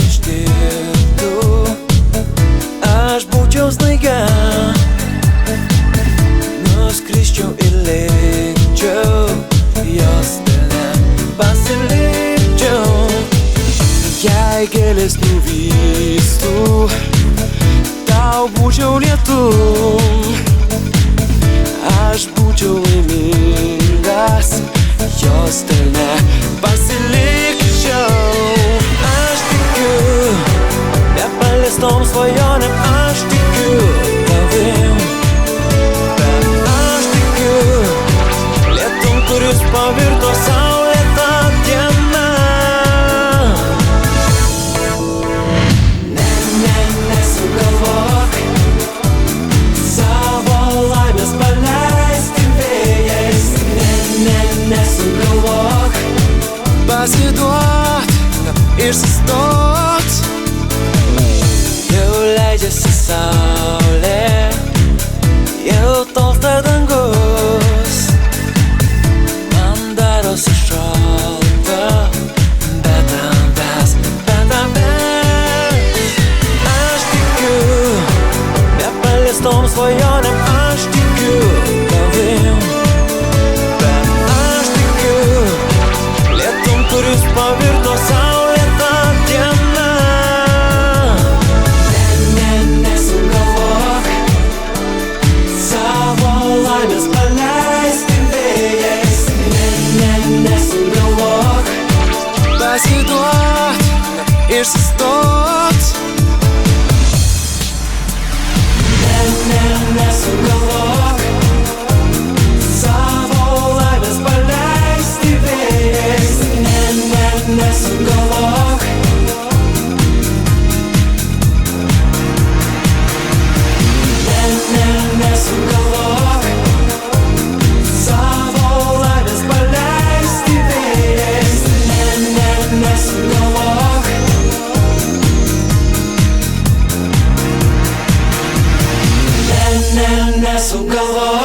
ištiktų, aš būčiau staiga, nuskrisčiau ir likčiau jos delne, pasilikčiau. Jei gėlės nuvystų, tau būčiau lietum, aš būčiau laimingas, jos delne pasilikčiau. Aš tikiu nepaliestom svajonėm, aš tikiu tavim, bet aš tikiu lietum, kuris pavirto saulėta diena. Nesugalvok savo laimės paleisti vėjais. Nesugalvok pasiduot, išsistot. Jau leidžiasi saulė, jau tolsta dangus, man darosi šalta, bet tavęs. Aš tikiu nepaliestom svajonėm, aš tikiu tavim, bet aš tikiu lietum, kuris pavirto saulėta diena. Nesugalvok savo laimės paleisti vėjais. Nesugalvok pasiduot, išsistot. Nesugalvok savo laimės paleisti vėjais. Nesugalvok nesugalvok savo laimės paleisti vėjais. Nesugalvok nesugalvok